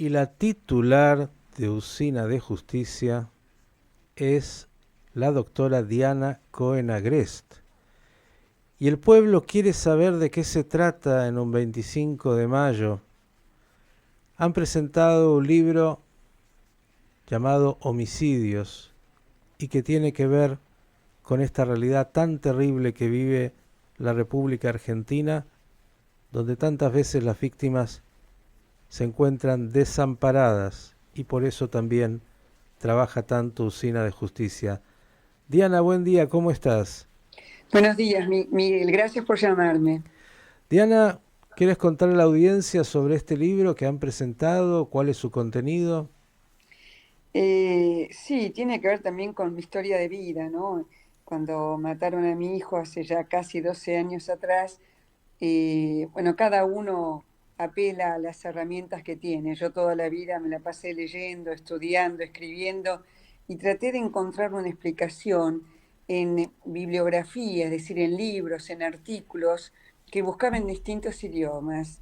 y la titular de Usina de Justicia es la doctora Diana Cohen Agrest. Y el pueblo quiere saber de qué se trata en un 25 de mayo. Han presentado un libro llamado Homicidios y que tiene que ver con esta realidad tan terrible que vive la República Argentina, donde tantas veces las víctimas se encuentran desamparadas y por eso también trabaja tanto Usina de Justicia. Diana, buen día, ¿cómo estás? Buenos días, Miguel. Gracias por llamarme. Diana, ¿quieres contarle a la audiencia sobre este libro que han presentado? ¿Cuál es su contenido? Sí, tiene que ver también con mi historia de vida, ¿no? Cuando mataron a mi hijo hace ya casi 12 años atrás, bueno, cada uno apela a las herramientas que tiene. Yo toda la vida me la pasé leyendo, estudiando, escribiendo y traté de encontrar una explicación en bibliografía, es decir, en libros, en artículos que buscaba en distintos idiomas.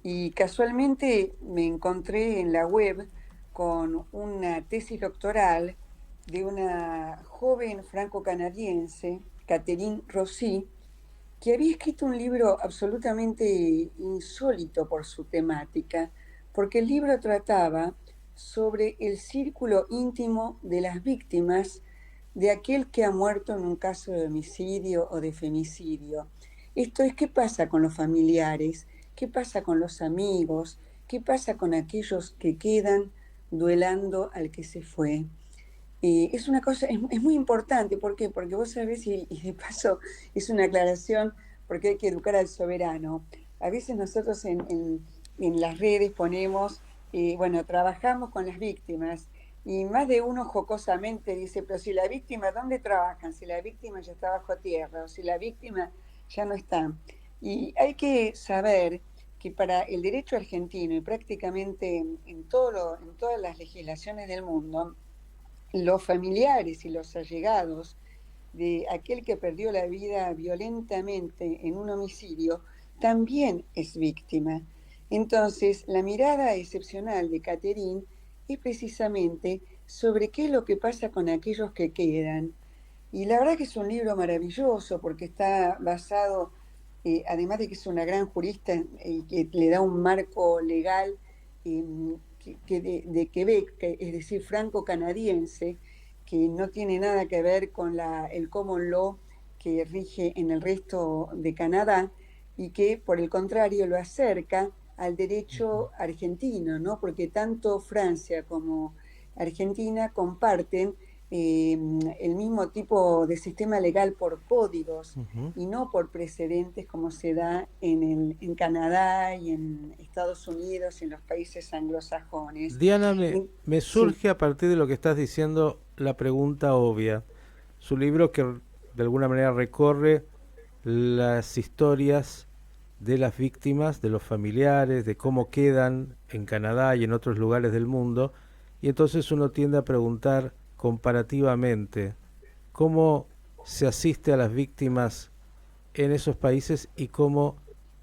Y casualmente me encontré en la web con una tesis doctoral de una joven franco-canadiense, Catherine Rossi, que había escrito un libro absolutamente insólito por su temática, porque el libro trataba sobre el círculo íntimo de las víctimas de aquel que ha muerto en un caso de homicidio o de femicidio. Esto es, ¿qué pasa con los familiares? ¿Qué pasa con los amigos? ¿Qué pasa con aquellos que quedan duelando al que se fue? Es una cosa, es muy importante. ¿Por qué? Porque vos sabés, y de paso es una aclaración, porque hay que educar al soberano. A veces nosotros en las redes ponemos, bueno, trabajamos con las víctimas, y más de uno jocosamente dice, pero si la víctima, ¿dónde trabajan? Si la víctima ya está bajo tierra, o si la víctima ya no está. Y hay que saber que para el derecho argentino y prácticamente en todas las legislaciones del mundo, los familiares y los allegados de aquel que perdió la vida violentamente en un homicidio también es víctima. Entonces, la mirada excepcional de Catherine es precisamente sobre qué es lo que pasa con aquellos que quedan. Y la verdad que es un libro maravilloso porque está basado, además de que es una gran jurista y que le da un marco legal eh, de Quebec, es decir, franco-canadiense, que no tiene nada que ver con el common law que rige en el resto de Canadá y que, por el contrario, lo acerca al derecho argentino, ¿no? Porque tanto Francia como Argentina comparten el mismo tipo de sistema legal por códigos Ujú. y no por precedentes como se da en Canadá y en Estados Unidos y en los países anglosajones. Diana, me Sí. surge a partir de lo que estás diciendo la pregunta obvia. Su libro que de alguna manera recorre las historias de las víctimas, de los familiares, de cómo quedan en Canadá y en otros lugares del mundo, y entonces uno tiende a preguntar comparativamente cómo se asiste a las víctimas en esos países y cómo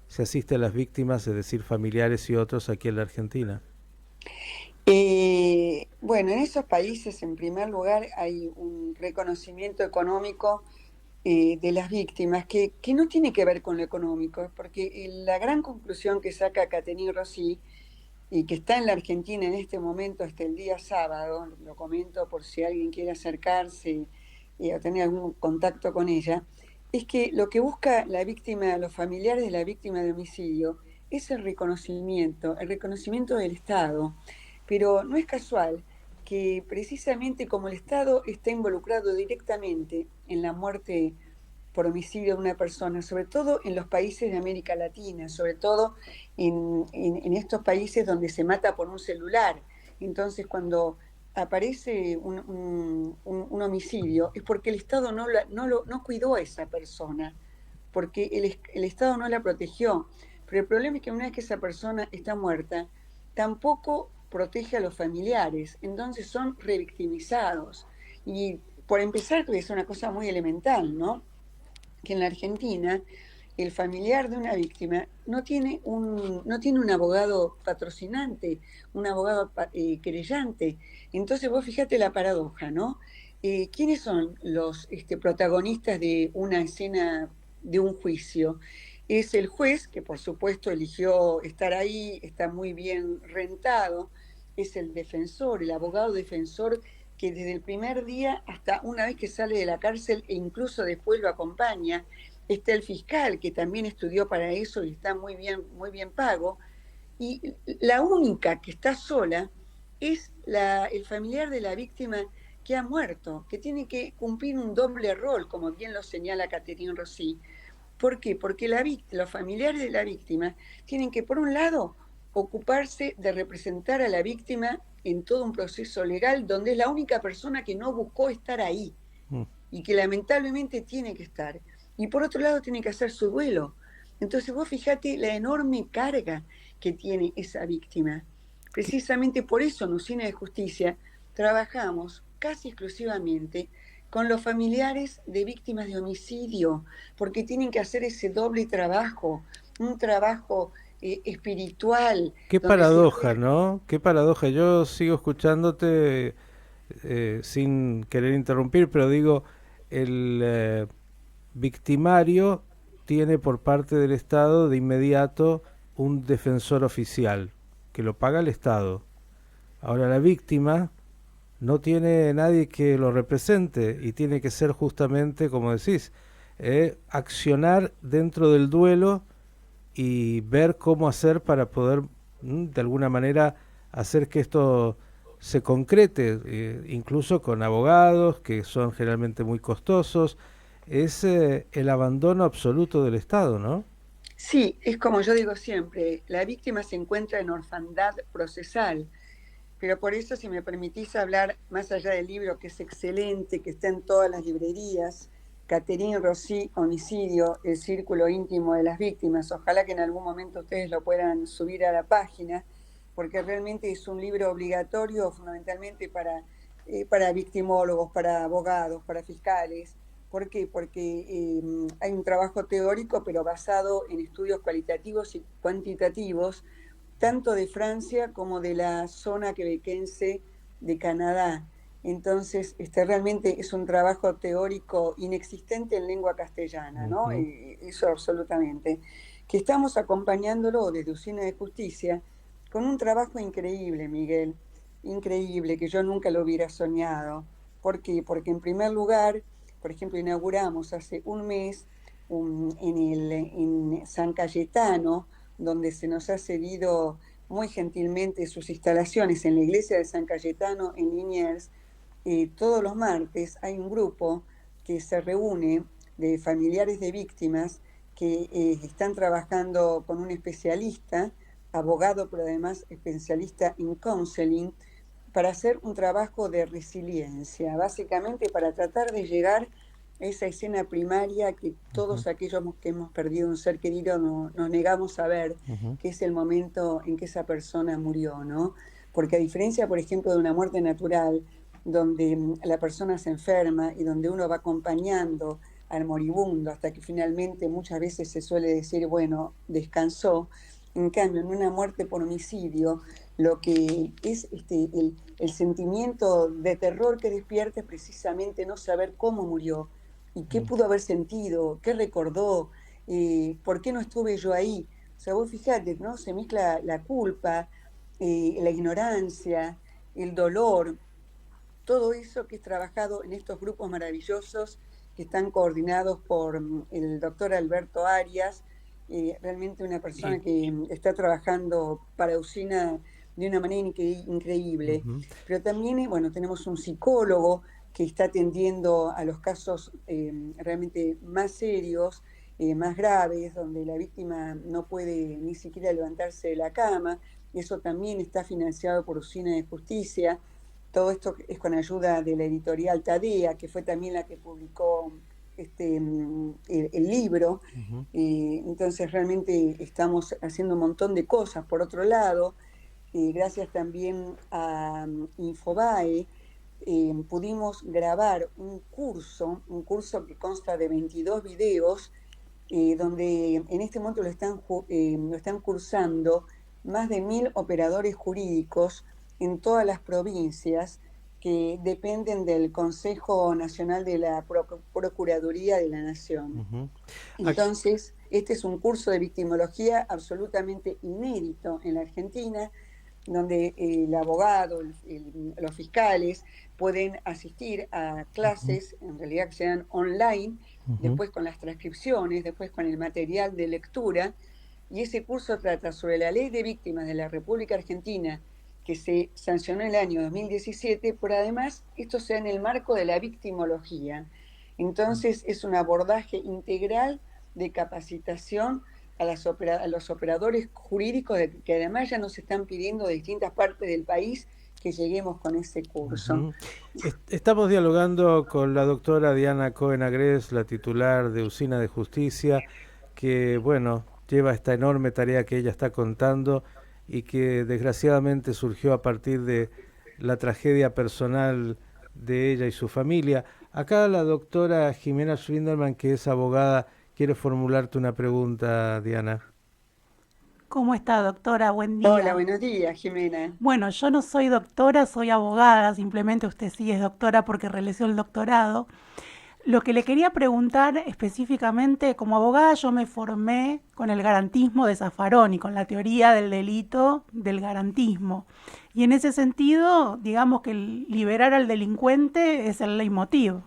se asiste a las víctimas, es decir, familiares y otros aquí en la Argentina. Bueno, en esos países, en primer lugar, hay un reconocimiento económico de las víctimas que no tiene que ver con lo económico, porque la gran conclusión que saca Catherine Rossi y que está en la Argentina en este momento hasta el día sábado, lo comento por si alguien quiere acercarse o tener algún contacto con ella, es que lo que busca la víctima, los familiares de la víctima de homicidio, es el reconocimiento del Estado. Pero no es casual que precisamente como el Estado está involucrado directamente en la muerte por homicidio de una persona, sobre todo en los países de América Latina, sobre todo en estos países donde se mata por un celular. Entonces, cuando aparece un homicidio, es porque el Estado no cuidó a esa persona, porque el Estado no la protegió. Pero el problema es que una vez que esa persona está muerta, tampoco protege a los familiares, entonces son revictimizados. Y por empezar, es una cosa muy elemental, ¿no? Que en la Argentina el familiar de una víctima no tiene un abogado patrocinante, un abogado querellante. Entonces vos fíjate la paradoja, ¿no? ¿Quiénes son los protagonistas de una escena de un juicio? Es el juez, que por supuesto eligió estar ahí, está muy bien rentado, es el defensor, el abogado defensor, que desde el primer día hasta una vez que sale de la cárcel e incluso después lo acompaña. Está el fiscal, que también estudió para eso y está muy bien pago. Y la única que está sola es el familiar de la víctima que ha muerto, que tiene que cumplir un doble rol, como bien lo señala Catherine Rossi. ¿Por qué? Porque los familiares de la víctima tienen que, por un lado, ocuparse de representar a la víctima en todo un proceso legal donde es la única persona que no buscó estar ahí y que lamentablemente tiene que estar. Y por otro lado tiene que hacer su duelo. Entonces vos fijate la enorme carga que tiene esa víctima. Precisamente por eso en Usina de Justicia trabajamos casi exclusivamente con los familiares de víctimas de homicidio, porque tienen que hacer ese doble trabajo, un trabajo espiritual, Qué donde se paradoja, crea... ¿no? Qué paradoja. Yo sigo escuchándote sin querer interrumpir, pero digo, el victimario tiene por parte del Estado de inmediato un defensor oficial, que lo paga el Estado. Ahora la víctima no tiene nadie que lo represente y tiene que ser justamente, como decís, accionar dentro del duelo y ver cómo hacer para poder de alguna manera hacer que esto se concrete, incluso con abogados que son generalmente muy costosos. Es el abandono absoluto del Estado, ¿no? Sí, es como yo digo siempre, la víctima se encuentra en orfandad procesal. Pero por eso, si me permitís hablar más allá del libro, que es excelente, que está en todas las librerías, Catherine Rossi, Homicidio, el círculo íntimo de las víctimas. Ojalá que en algún momento ustedes lo puedan subir a la página, porque realmente es un libro obligatorio fundamentalmente para victimólogos, para abogados, para fiscales. ¿Por qué? Porque hay un trabajo teórico, pero basado en estudios cualitativos y cuantitativos tanto de Francia como de la zona quebequense de Canadá. Entonces, realmente es un trabajo teórico inexistente en lengua castellana, ¿no? Ujú. Eso absolutamente. Que estamos acompañándolo desde Usina de Justicia con un trabajo increíble, Miguel, increíble, que yo nunca lo hubiera soñado. ¿Por qué? Porque en primer lugar, por ejemplo, inauguramos hace un mes en San Cayetano, donde se nos ha cedido muy gentilmente sus instalaciones en la iglesia de San Cayetano en Liniers. Todos los martes hay un grupo que se reúne de familiares de víctimas que están trabajando con un especialista, abogado, pero además especialista en counseling, para hacer un trabajo de resiliencia, básicamente para tratar de llegar a esa escena primaria que Ujú. todos aquellos que hemos perdido un ser querido nos negamos a ver, Ujú. que es el momento en que esa persona murió, ¿no? Porque a diferencia, por ejemplo, de una muerte natural, donde la persona se enferma y donde uno va acompañando al moribundo hasta que finalmente muchas veces se suele decir, bueno, descansó. En cambio, en una muerte por homicidio, lo que es el sentimiento de terror que despierta es precisamente no saber cómo murió y qué Mm. pudo haber sentido, qué recordó, por qué no estuve yo ahí. O sea, vos fijate, ¿no? Se mezcla la culpa, la ignorancia, el dolor, todo eso que es trabajado en estos grupos maravillosos que están coordinados por el doctor Alberto Arias, realmente una Y, persona que está trabajando para Usina de una manera increíble. ujú. Pero también, bueno, tenemos un psicólogo que está atendiendo a los casos realmente más serios, más graves, donde la víctima no puede ni siquiera levantarse de la cama. Eso también está financiado por Usina de Justicia. Todo esto es con ayuda de la editorial Tadea, que fue también la que publicó el libro. Ujú. Entonces realmente estamos haciendo un montón de cosas. Por otro lado, gracias también a Infobae, pudimos grabar un curso que consta de 22 videos donde en este momento lo están cursando más de 1000 operadores jurídicos en todas las provincias que dependen del Consejo Nacional de la Procuraduría de la Nación. Ujú. Entonces, este es un curso de victimología absolutamente inédito en la Argentina, donde el abogado, los fiscales pueden asistir a clases, en realidad que sean online, después con las transcripciones, después con el material de lectura, y ese curso trata sobre la Ley de Víctimas de la República Argentina, que se sancionó en el año 2017, pero además esto sea en el marco de la victimología. Entonces es un abordaje integral de capacitación a los operadores jurídicos, que además ya nos están pidiendo de distintas partes del país que lleguemos con ese curso. Estamos dialogando con la doctora Diana Cohen Agres, la titular de Usina de Justicia, que, bueno, lleva esta enorme tarea que ella está contando y que desgraciadamente surgió a partir de la tragedia personal de ella y su familia. Acá la doctora Jimena Schwindelman, que es abogada, quiere formularte una pregunta, Diana. ¿Cómo está, doctora? Buen Hola, día. buenos días, Jimena. Bueno, yo no soy doctora, soy abogada, simplemente usted sí es doctora porque realizó el doctorado. Lo que le quería preguntar específicamente, como abogada yo me formé con el garantismo de Zaffaroni, con la teoría del delito del garantismo. Y en ese sentido, digamos que liberar al delincuente es el leitmotiv,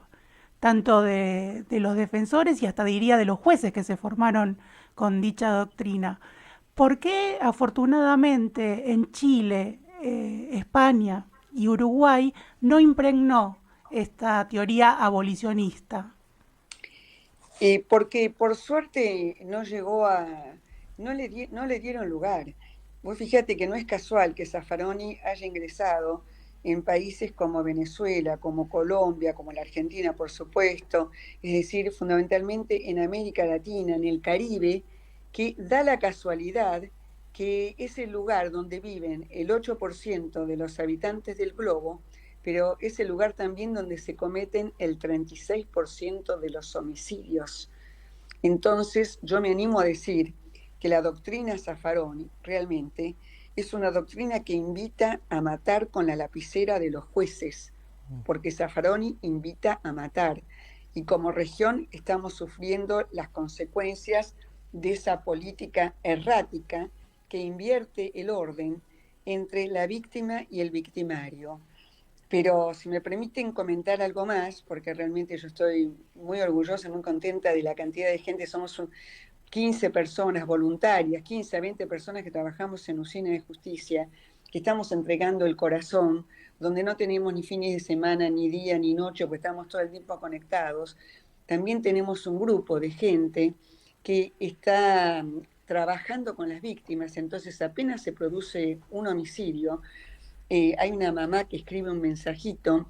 tanto de los defensores y hasta diría de los jueces que se formaron con dicha doctrina. ¿Por qué afortunadamente en Chile, España y Uruguay no impregnó esta teoría abolicionista? Porque por suerte no llegó no le dieron lugar. Vos fíjate que no es casual que Zaffaroni haya ingresado en países como Venezuela, como Colombia, como la Argentina, por supuesto, es decir, fundamentalmente en América Latina, en el Caribe, que da la casualidad que es el lugar donde viven el 8% de los habitantes del globo, pero es el lugar también donde se cometen el 36% de los homicidios. Entonces, yo me animo a decir que la doctrina Zaffaroni realmente es una doctrina que invita a matar con la lapicera de los jueces, porque Zaffaroni invita a matar. Y como región estamos sufriendo las consecuencias de esa política errática que invierte el orden entre la víctima y el victimario. Pero si me permiten comentar algo más, porque realmente yo estoy muy orgullosa, muy contenta de la cantidad de gente, somos 15 personas voluntarias, 15 a 20 personas que trabajamos en Usina de Justicia, que estamos entregando el corazón, donde no tenemos ni fines de semana, ni día, ni noche, porque estamos todo el tiempo conectados. También tenemos un grupo de gente que está trabajando con las víctimas, entonces apenas se produce un homicidio, hay una mamá que escribe un mensajito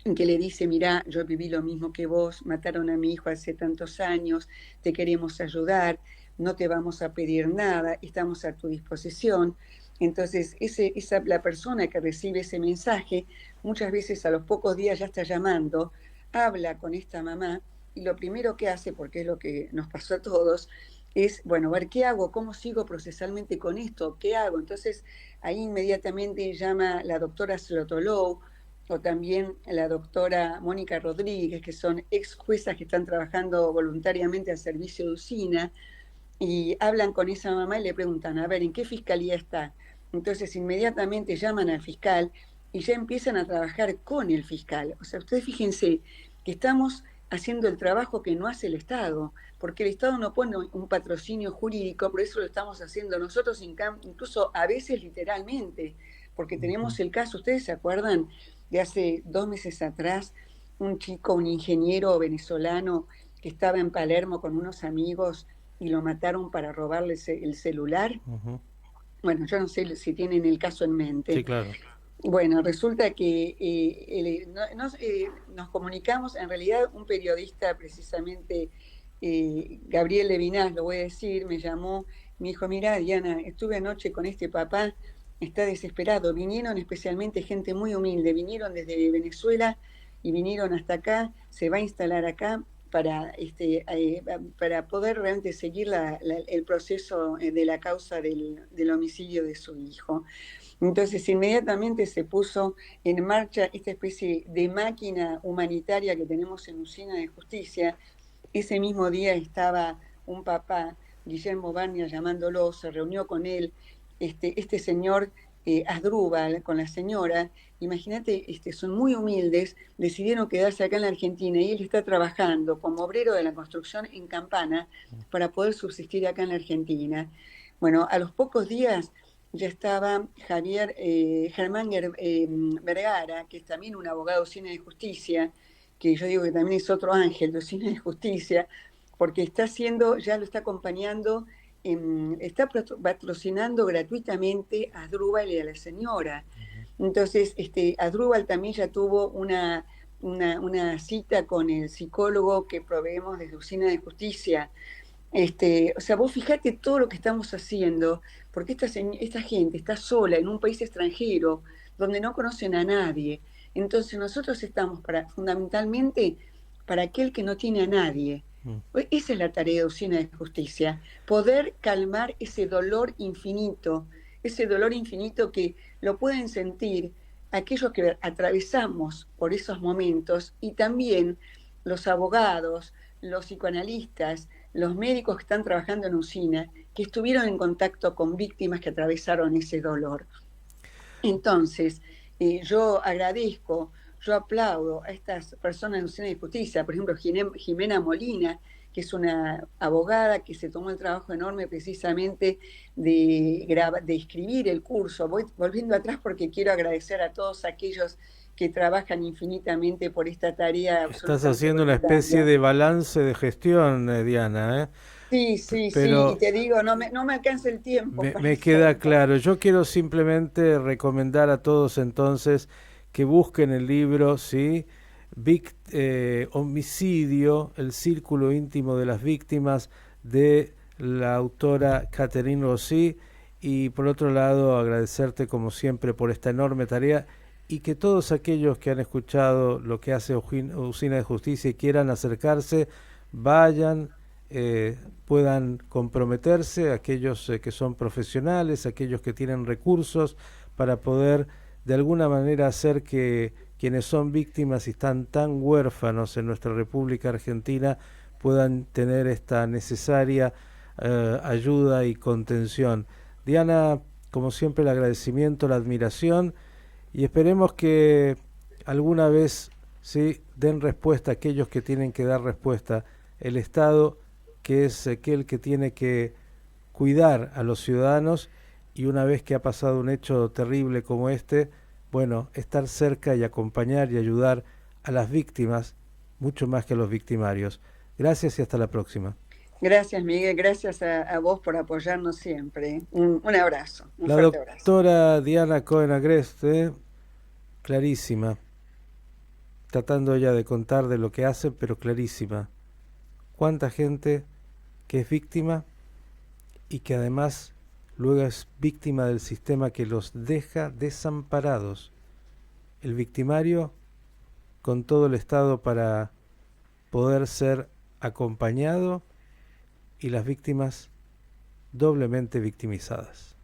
en que le dice, mirá, yo viví lo mismo que vos, mataron a mi hijo hace tantos años, te queremos ayudar, no te vamos a pedir nada, estamos a tu disposición. Entonces, la persona que recibe ese mensaje, muchas veces a los pocos días ya está llamando, habla con esta mamá y lo primero que hace, porque es lo que nos pasó a todos, es, bueno, ver qué hago, cómo sigo procesalmente con esto, qué hago. Entonces, ahí inmediatamente llama la doctora Slotolou o también la doctora Mónica Rodríguez, que son ex juezas que están trabajando voluntariamente al servicio de Usina, y hablan con esa mamá y le preguntan, a ver, ¿en qué fiscalía está? Entonces inmediatamente llaman al fiscal y ya empiezan a trabajar con el fiscal. O sea, ustedes fíjense que estamos haciendo el trabajo que no hace el Estado, porque el Estado no pone un patrocinio jurídico, por eso lo estamos haciendo nosotros, incluso a veces literalmente, porque tenemos el caso, ¿ustedes se acuerdan de hace 2 meses atrás? Un chico, un ingeniero venezolano que estaba en Palermo con unos amigos y lo mataron para robarle el celular. Bueno, yo no sé si tienen el caso en mente. Sí, claro. Bueno, resulta que nos comunicamos, en realidad un periodista precisamente, Gabriel Levinas, lo voy a decir, me llamó, me dijo, mira Diana, estuve anoche con este papá, está desesperado, vinieron especialmente gente muy humilde, vinieron desde Venezuela y vinieron hasta acá, se va a instalar acá, para poder realmente seguir el proceso de la causa del homicidio de su hijo. Entonces inmediatamente se puso en marcha esta especie de máquina humanitaria que tenemos en Usina de Justicia. Ese mismo día estaba un papá, Guillermo Barnia, llamándolo, se reunió con él, este señor Asdrúbal, con la señora. Imagínate, son muy humildes, decidieron quedarse acá en la Argentina y él está trabajando como obrero de la construcción en Campana para poder subsistir acá en la Argentina. Bueno, a los pocos días ya estaba Germán Vergara, que es también un abogado de Usina de Justicia, que yo digo que también es otro ángel de Usina de Justicia, porque ya lo está acompañando, está patrocinando gratuitamente a Asdrúbal y a la señora. Entonces, Asdrúbal también ya tuvo una cita con el psicólogo que proveemos desde Usina de Justicia. O sea, vos fijate todo lo que estamos haciendo, porque esta gente está sola en un país extranjero donde no conocen a nadie. Entonces nosotros estamos fundamentalmente para aquel que no tiene a nadie. Esa es la tarea de Usina de Justicia, poder calmar ese dolor infinito que lo pueden sentir aquellos que atravesamos por esos momentos, y también los abogados, los psicoanalistas, los médicos que están trabajando en Usina, que estuvieron en contacto con víctimas que atravesaron ese dolor. Entonces, yo agradezco, yo aplaudo a estas personas de Usina de Justicia, por ejemplo, Jimena Molina, que es una abogada que se tomó el trabajo enorme precisamente de escribir el curso. Voy volviendo atrás porque quiero agradecer a todos aquellos que trabajan infinitamente por esta tarea. Estás haciendo una especie de balance de gestión, Diana, Sí, sí, pero sí, y te digo, no me alcanza el tiempo. Me queda claro. Yo quiero simplemente recomendar a todos entonces que busquen el libro, ¿sí? Homicidio, el círculo íntimo de las víctimas, de la autora Catherine Rossi. Y por otro lado, agradecerte como siempre por esta enorme tarea, y que todos aquellos que han escuchado lo que hace Usina de Justicia y quieran acercarse, vayan, puedan comprometerse, aquellos que son profesionales, aquellos que tienen recursos para poder de alguna manera hacer que quienes son víctimas y están tan huérfanos en nuestra República Argentina puedan tener esta necesaria ayuda y contención. Diana, como siempre, el agradecimiento, la admiración, y esperemos que alguna vez, ¿sí?, den respuesta a aquellos que tienen que dar respuesta. El Estado, que es aquel que tiene que cuidar a los ciudadanos, y una vez que ha pasado un hecho terrible como este, bueno, estar cerca y acompañar y ayudar a las víctimas mucho más que a los victimarios. Gracias y hasta la próxima. Gracias, Miguel, gracias a vos por apoyarnos siempre. Un abrazo, un fuerte abrazo. La doctora Diana Cohen-Agreste, clarísima, tratando ella de contar de lo que hace, pero clarísima. Cuánta gente que es víctima y que además luego es víctima del sistema que los deja desamparados. El victimario con todo el Estado para poder ser acompañado, y las víctimas doblemente victimizadas.